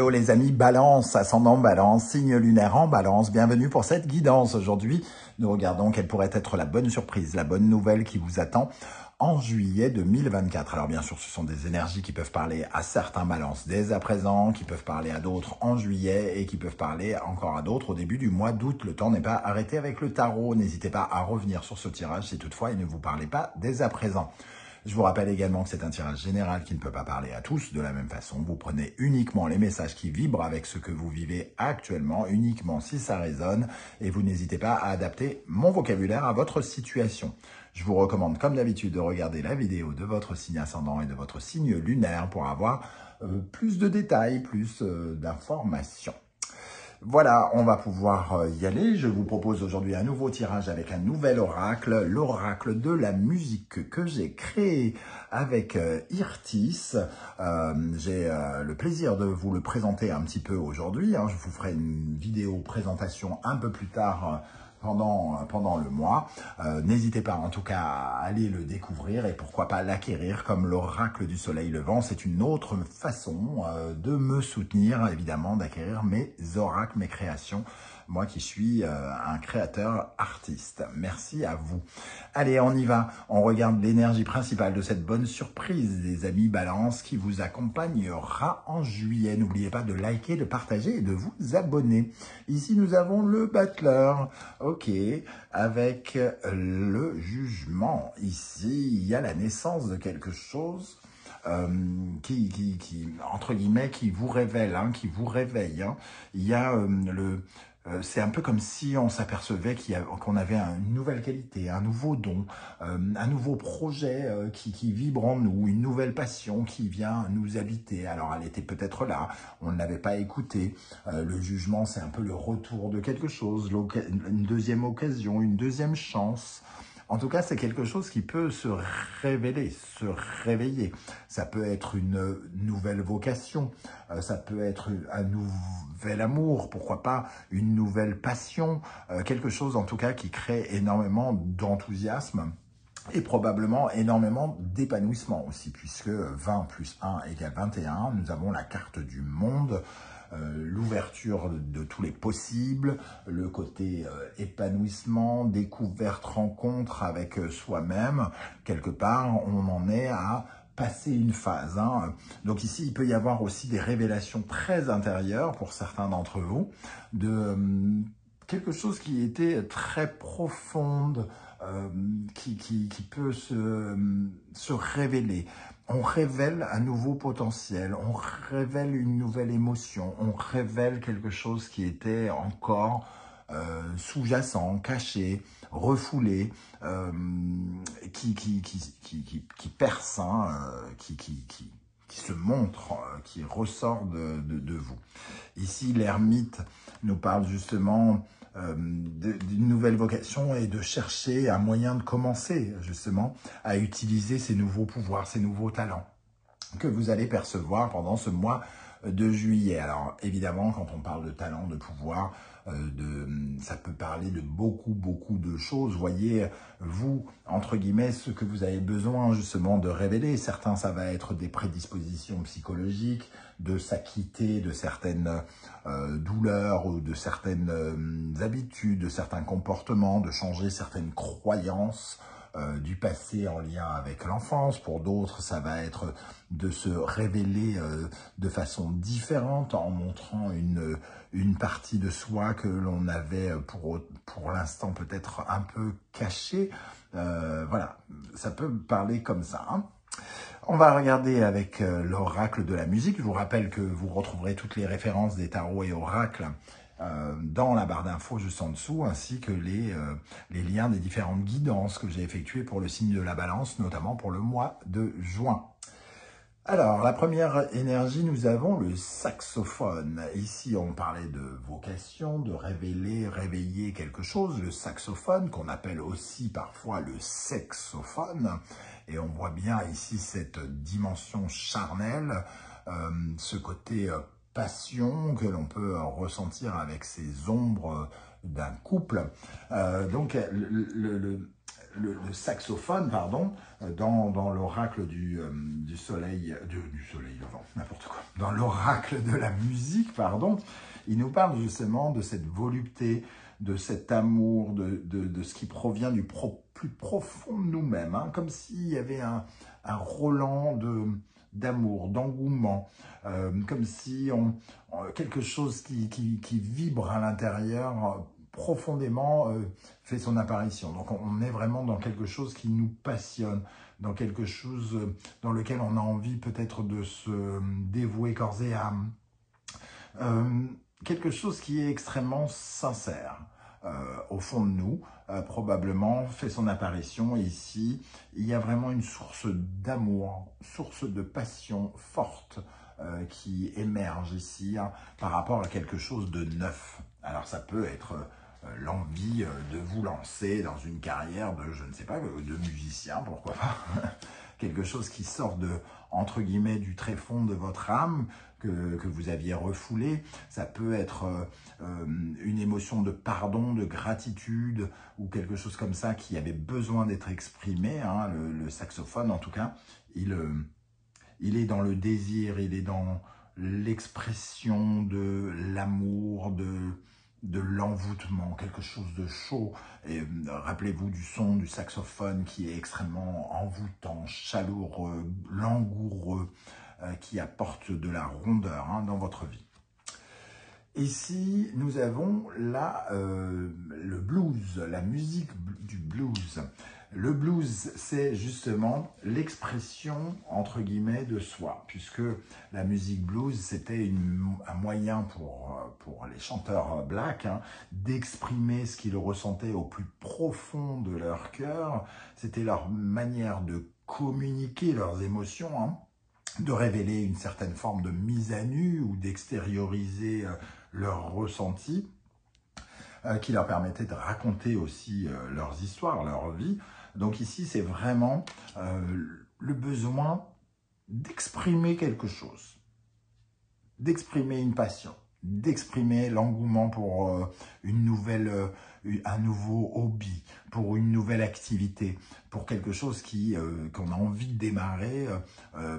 Hello les amis, Balance, ascendant Balance, signe lunaire en Balance, bienvenue pour cette guidance. Aujourd'hui, nous regardons quelle pourrait être la bonne surprise, la bonne nouvelle qui vous attend en juillet 2024. Alors bien sûr, ce sont des énergies qui peuvent parler à certains balances dès à présent, qui peuvent parler à d'autres en juillet et qui peuvent parler encore à d'autres au début du mois d'août. Le temps n'est pas arrêté avec le tarot. N'hésitez pas à revenir sur ce tirage si toutefois il ne vous parlait pas dès à présent. Je vous rappelle également que c'est un tirage général qui ne peut pas parler à tous de la même façon. Vous prenez uniquement les messages qui vibrent avec ce que vous vivez actuellement, uniquement si ça résonne, et vous n'hésitez pas à adapter mon vocabulaire à votre situation. Je vous recommande comme d'habitude de regarder la vidéo de votre signe ascendant et de votre signe lunaire pour avoir plus de détails, plus d'informations. Voilà, on va pouvoir y aller. Je vous propose aujourd'hui un nouveau tirage avec un nouvel oracle, l'oracle de la musique que j'ai créé avec Irtis. J'ai le plaisir de vous le présenter un petit peu aujourd'hui. Je vous ferai une vidéo présentation un peu plus tard pendant le mois. N'hésitez pas en tout cas à aller le découvrir et pourquoi pas l'acquérir comme l'oracle du soleil levant. C'est une autre façon de me soutenir, évidemment, d'acquérir mes oracles, mes créations. Moi qui suis un créateur artiste. Merci à vous. Allez, on y va. On regarde l'énergie principale de cette bonne surprise des amis Balance qui vous accompagnera en juillet. N'oubliez pas de liker, de partager et de vous abonner. Ici, nous avons le battleur. Ok, avec le jugement. Ici, il y a la naissance de quelque chose qui entre guillemets, qui vous révèle, qui vous réveille. Il y a c'est un peu comme si on s'apercevait qu'on avait une nouvelle qualité, un nouveau don, un nouveau projet qui vibre en nous, une nouvelle passion qui vient nous habiter. Alors, elle était peut-être là, on ne l'avait pas écoutée. Le jugement, c'est un peu le retour de quelque chose, une deuxième occasion, une deuxième chance. En tout cas, c'est quelque chose qui peut se révéler, se réveiller. Ça peut être une nouvelle vocation, ça peut être un nouvel amour, pourquoi pas une nouvelle passion, quelque chose en tout cas qui crée énormément d'enthousiasme et probablement énormément d'épanouissement aussi, puisque 20 plus 1 égale 21, nous avons la carte du monde, l'ouverture de tous les possibles, le côté épanouissement, découverte, rencontre avec soi-même. Quelque part, on en est à passer une phase. Donc ici, il peut y avoir aussi des révélations très intérieures pour certains d'entre vous, de quelque chose qui était très profonde, qui peut se révéler. On révèle un nouveau potentiel, on révèle une nouvelle émotion, on révèle quelque chose qui était encore sous-jacent, caché, refoulé, qui perce, qui se montre, qui ressort de vous. Ici, l'ermite nous parle justement d'une nouvelle vocation et de chercher un moyen de commencer justement à utiliser ces nouveaux pouvoirs, ces nouveaux talents que vous allez percevoir pendant ce mois de juillet. Alors évidemment, quand on parle de talent, de pouvoir, ça peut parler de beaucoup de choses. Voyez, vous, entre guillemets, ce que vous avez besoin justement de révéler. Certains, ça va être des prédispositions psychologiques, de s'acquitter de certaines douleurs ou de certaines habitudes, de certains comportements, de changer certaines croyances du passé en lien avec l'enfance. Pour d'autres, ça va être de se révéler de façon différente en montrant une partie de soi que l'on avait pour l'instant peut-être un peu cachée. Voilà, ça peut parler comme ça. On va regarder avec l'oracle de la musique. Je vous rappelle que vous retrouverez toutes les références des tarots et oracles dans la barre d'infos juste en dessous, ainsi que les liens des différentes guidances que j'ai effectuées pour le signe de la balance, notamment pour le mois de juin. Alors, la première énergie, nous avons le saxophone. Ici, on parlait de vocation, de révéler, réveiller quelque chose. Le saxophone, qu'on appelle aussi parfois le sexophone. Et on voit bien ici cette dimension charnelle, ce côté passion que l'on peut ressentir avec ces ombres d'un couple. Donc, le saxophone, pardon, dans l'oracle du soleil, du soleil levant, n'importe quoi, dans l'oracle de la musique, pardon, il nous parle justement de cette volupté, de cet amour, de ce qui provient du plus profond de nous-mêmes, hein, comme s'il y avait un Roland d'amour, d'engouement, comme si quelque chose qui vibre à l'intérieur profondément fait son apparition. Donc on est vraiment dans quelque chose qui nous passionne, dans quelque chose dans lequel on a envie peut-être de se dévouer corps et âme. Quelque chose qui est extrêmement sincère. Au fond de nous, probablement fait son apparition. Et ici, il y a vraiment une source d'amour, source de passion forte qui émerge ici hein, par rapport à quelque chose de neuf. Alors ça peut être l'envie de vous lancer dans une carrière de, je ne sais pas, de musicien, pourquoi pas. Quelque chose qui sort de, entre guillemets, du tréfonds de votre âme, que vous aviez refoulé. Ça peut être une émotion de pardon, de gratitude, ou quelque chose comme ça qui avait besoin d'être exprimé. Hein. Le saxophone, en tout cas, il est dans le désir, il est dans l'expression de l'amour, de l'envoûtement, quelque chose de chaud. Et rappelez-vous du son du saxophone qui est extrêmement envoûtant, chaleureux, langoureux, qui apporte de la rondeur hein, dans votre vie. Ici, nous avons le blues, la musique du blues. Le blues, c'est justement l'expression, entre guillemets, de soi, puisque la musique blues, c'était un moyen pour les chanteurs blacks hein, d'exprimer ce qu'ils ressentaient au plus profond de leur cœur. C'était leur manière de communiquer leurs émotions, hein, de révéler une certaine forme de mise à nu ou d'extérioriser leurs ressentis, qui leur permettait de raconter aussi leurs histoires, leur vie. Donc ici, c'est vraiment le besoin d'exprimer quelque chose, d'exprimer une passion, d'exprimer l'engouement pour un nouveau hobby, pour une nouvelle activité, pour quelque chose qu'on a envie de démarrer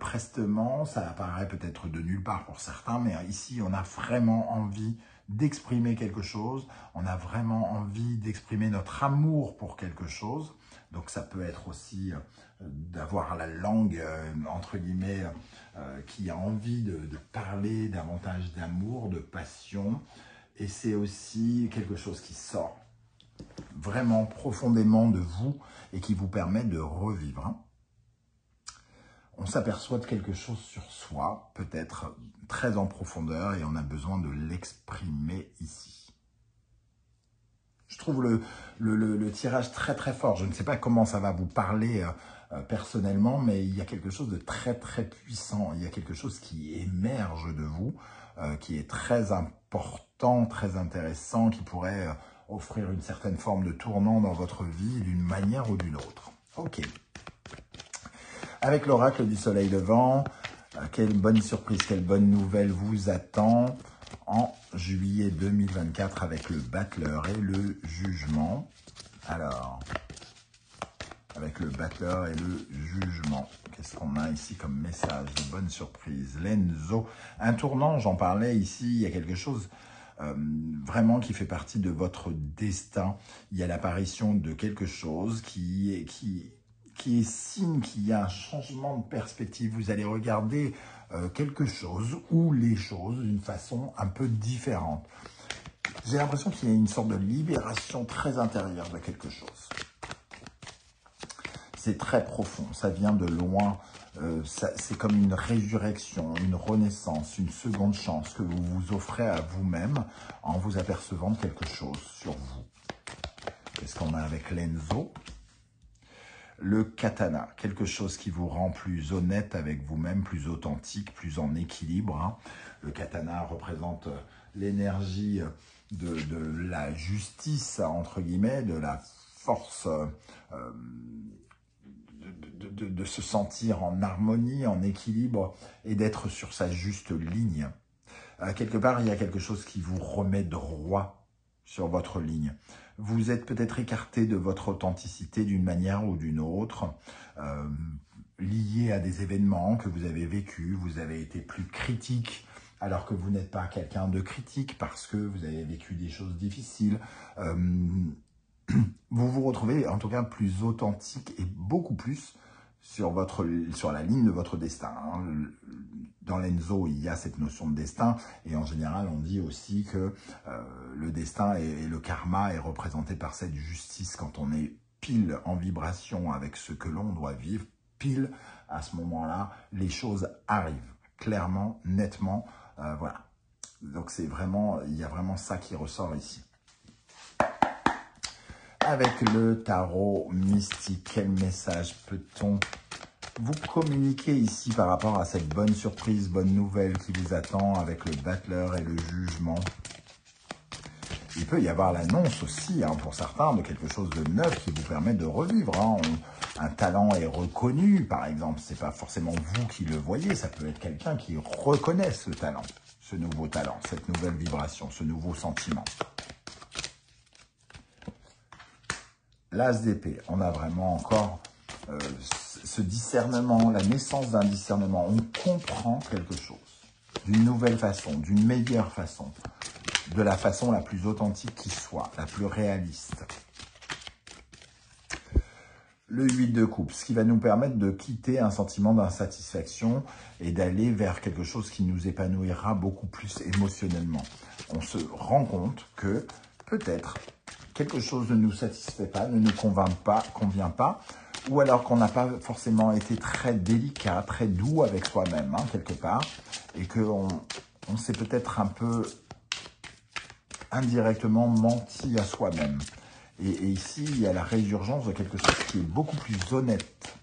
prestement. Ça apparaît peut-être de nulle part pour certains, mais ici, on a vraiment envie d'exprimer quelque chose, on a vraiment envie d'exprimer notre amour pour quelque chose. Donc ça peut être aussi d'avoir la langue, entre guillemets, qui a envie de parler davantage d'amour, de passion. Et c'est aussi quelque chose qui sort vraiment profondément de vous et qui vous permet de revivre. Hein. On s'aperçoit de quelque chose sur soi, peut-être très en profondeur, et on a besoin de l'exprimer ici. Je trouve le tirage très très fort. Je ne sais pas comment ça va vous parler personnellement, mais il y a quelque chose de très très puissant. Il y a quelque chose qui émerge de vous, qui est très important, très intéressant, qui pourrait offrir une certaine forme de tournant dans votre vie d'une manière ou d'une autre. Ok. Avec l'oracle du soleil levant, quelle bonne surprise, quelle bonne nouvelle vous attend en juillet 2024 avec le battleur et le jugement. Alors, avec le battleur et le jugement, qu'est-ce qu'on a ici comme message de bonne surprise? L'Enzo, un tournant, j'en parlais ici, il y a quelque chose vraiment qui fait partie de votre destin. Il y a l'apparition de quelque chose qui est signe qu'il y a un changement de perspective. Vous allez regarder quelque chose ou les choses d'une façon un peu différente. J'ai l'impression qu'il y a une sorte de libération très intérieure de quelque chose. C'est très profond, ça vient de loin, c'est comme une résurrection, une renaissance, une seconde chance que vous vous offrez à vous-même en vous apercevant de quelque chose sur vous. Qu'est-ce qu'on a avec l'Enzo? Le katana, quelque chose qui vous rend plus honnête avec vous-même, plus authentique, plus en équilibre. Hein. Le katana représente l'énergie de la justice, entre guillemets, de la force de se sentir en harmonie, en équilibre et d'être sur sa juste ligne. Quelque part, il y a quelque chose qui vous remet droit sur votre ligne. Vous êtes peut-être écarté de votre authenticité d'une manière ou d'une autre, lié à des événements que vous avez vécus. Vous avez été plus critique alors que vous n'êtes pas quelqu'un de critique parce que vous avez vécu des choses difficiles. Vous vous retrouvez en tout cas plus authentique et beaucoup plus sur la ligne de votre destin. Dans l'Enzo, il y a cette notion de destin et en général, on dit aussi que le destin et le karma est représenté par cette justice quand on est pile en vibration avec ce que l'on doit vivre, pile à ce moment-là, les choses arrivent clairement, nettement, voilà. Donc c'est vraiment, il y a vraiment ça qui ressort ici. Avec le tarot mystique, quel message peut-on vous communiquer ici par rapport à cette bonne surprise, bonne nouvelle qui vous attend avec le battleur et le jugement? Il peut y avoir l'annonce aussi, pour certains, de quelque chose de neuf qui vous permet de revivre. Un talent est reconnu, par exemple. Ce n'est pas forcément vous qui le voyez, ça peut être quelqu'un qui reconnaît ce talent, ce nouveau talent, cette nouvelle vibration, ce nouveau sentiment. L'As d'épée, on a vraiment encore ce discernement, la naissance d'un discernement. On comprend quelque chose d'une nouvelle façon, d'une meilleure façon, de la façon la plus authentique qui soit, la plus réaliste. Le 8 de coupe, ce qui va nous permettre de quitter un sentiment d'insatisfaction et d'aller vers quelque chose qui nous épanouira beaucoup plus émotionnellement. On se rend compte que peut-être quelque chose ne nous satisfait pas, ne nous convient pas, ou alors qu'on n'a pas forcément été très délicat, très doux avec soi-même, quelque part, et qu'on s'est peut-être un peu indirectement menti à soi-même. Et ici, il y a la résurgence de quelque chose qui est beaucoup plus honnête.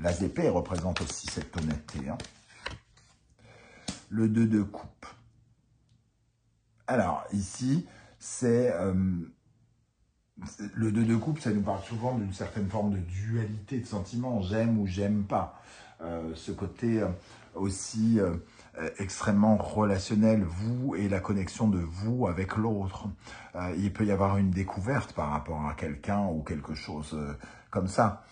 L'As d'épée représente aussi cette honnêteté. Le 2 de coupe. Alors, ici, c'est... le 2 de coupe, ça nous parle souvent d'une certaine forme de dualité de sentiments. J'aime ou j'aime pas. Ce côté aussi extrêmement relationnel, vous et la connexion de vous avec l'autre. Il peut y avoir une découverte par rapport à quelqu'un ou quelque chose comme ça.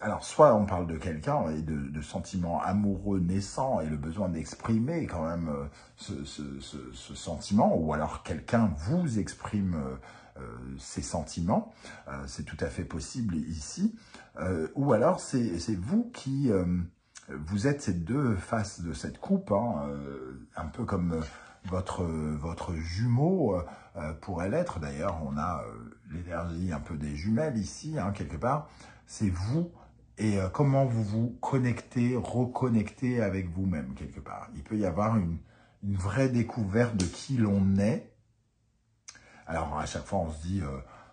Alors, soit on parle de quelqu'un et de sentiments amoureux naissants et le besoin d'exprimer quand même ce sentiment, ou alors quelqu'un vous exprime ces sentiments, c'est tout à fait possible ici, ou alors c'est vous qui... vous êtes ces deux faces de cette coupe, un peu comme votre jumeau pourrait l'être. D'ailleurs, on a l'énergie un peu des jumelles ici, quelque part. C'est vous et comment vous vous connectez, reconnectez avec vous-même, quelque part. Il peut y avoir une vraie découverte de qui l'on est. Alors, à chaque fois, on se dit...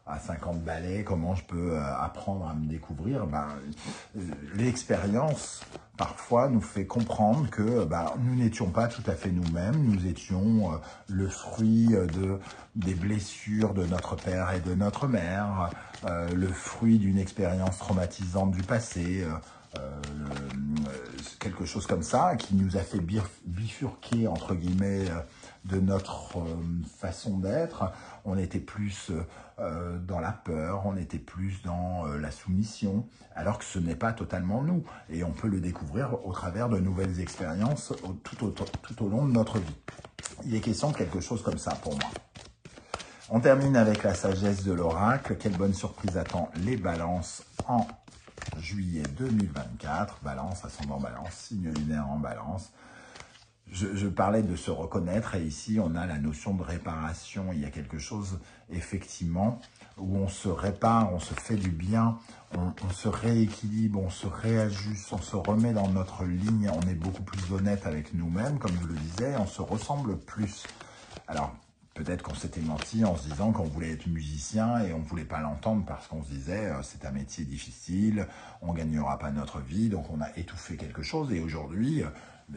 à 50 balais, comment je peux apprendre à me découvrir? L'expérience, parfois, nous fait comprendre que nous n'étions pas tout à fait nous-mêmes. Nous étions le fruit des blessures de notre père et de notre mère, le fruit d'une expérience traumatisante du passé, quelque chose comme ça, qui nous a fait bifurquer, entre guillemets, de notre façon d'être. On était plus dans la peur, on était plus dans la soumission, alors que ce n'est pas totalement nous. Et on peut le découvrir au travers de nouvelles expériences tout au long de notre vie. Il est question de quelque chose comme ça pour moi. On termine avec la sagesse de l'oracle. Quelle bonne surprise attend les balances en juillet 2024. Balance, ascendant balance, signe lunaire en balance. Je parlais de se reconnaître et ici on a la notion de réparation. Il y a quelque chose effectivement où on se répare, on se fait du bien, on se rééquilibre, on se réajuste, on se remet dans notre ligne, on est beaucoup plus honnête avec nous-mêmes, comme je le disais, on se ressemble plus. Alors peut-être qu'on s'était menti en se disant qu'on voulait être musicien et on ne voulait pas l'entendre parce qu'on se disait c'est un métier difficile, on ne gagnera pas notre vie, donc on a étouffé quelque chose. Et aujourd'hui,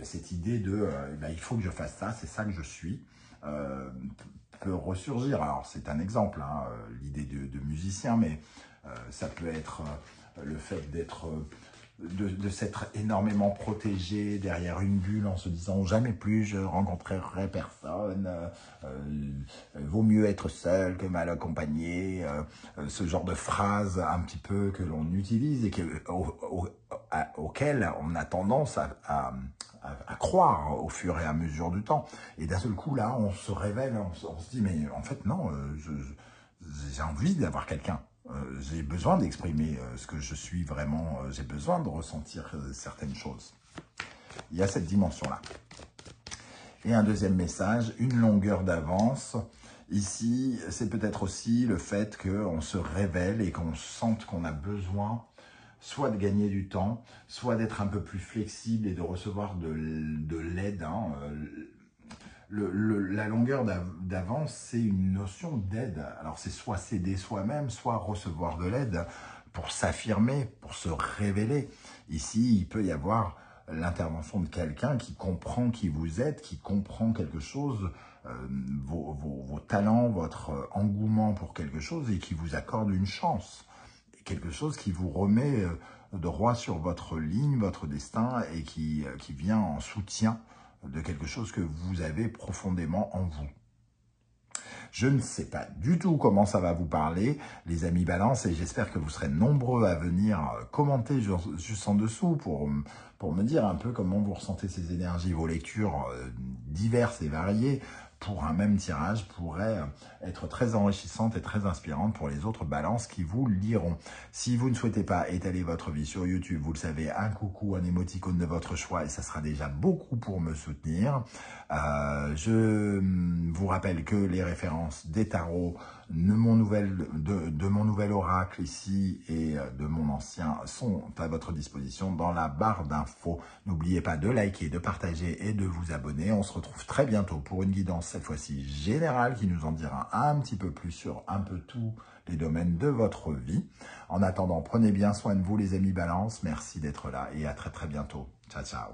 cette idée de il faut que je fasse ça, c'est ça que je suis, peut ressurgir. Alors c'est un exemple, l'idée de musicien, mais ça peut être le fait d'être de s'être énormément protégé derrière une bulle en se disant jamais plus je rencontrerai personne, vaut mieux être seul que mal accompagné, ce genre de phrases un petit peu que l'on utilise et auxquelles on a tendance à croire au fur et à mesure du temps. Et d'un seul coup là on se révèle, on se dit mais en fait non, j'ai envie d'avoir quelqu'un. J'ai besoin d'exprimer ce que je suis vraiment, j'ai besoin de ressentir certaines choses. Il y a cette dimension-là. Et un deuxième message, une longueur d'avance. Ici, c'est peut-être aussi le fait qu'on se révèle et qu'on sente qu'on a besoin soit de gagner du temps, soit d'être un peu plus flexible et de recevoir de l'aide. La longueur d'avance, c'est une notion d'aide. Alors, c'est soit s'aider soi-même, soit recevoir de l'aide pour s'affirmer, pour se révéler. Ici, il peut y avoir l'intervention de quelqu'un qui comprend qui vous êtes, qui comprend quelque chose, vos talents, votre engouement pour quelque chose et qui vous accorde une chance. Quelque chose qui vous remet droit sur votre ligne, votre destin et qui vient en soutien de quelque chose que vous avez profondément en vous. Je ne sais pas du tout comment ça va vous parler, les amis Balance, et j'espère que vous serez nombreux à venir commenter juste en dessous pour me dire un peu comment vous ressentez ces énergies. Vos lectures diverses et variées pour un même tirage pourraient être très enrichissantes et très inspirantes pour les autres balances qui vous liront. Si vous ne souhaitez pas étaler votre vie sur YouTube, vous le savez, un coucou, un émoticône de votre choix et ça sera déjà beaucoup pour me soutenir. Je vous rappelle que les références des tarots de mon nouvel oracle ici et de mon ancien sont à votre disposition dans la barre d'infos. N'oubliez pas de liker, de partager et de vous abonner. On se retrouve très bientôt pour une guidance cette fois-ci générale qui nous en dira un petit peu plus sur un peu tous les domaines de votre vie. En attendant, prenez bien soin de vous les amis Balance. Merci d'être là et à très très bientôt. Ciao, ciao.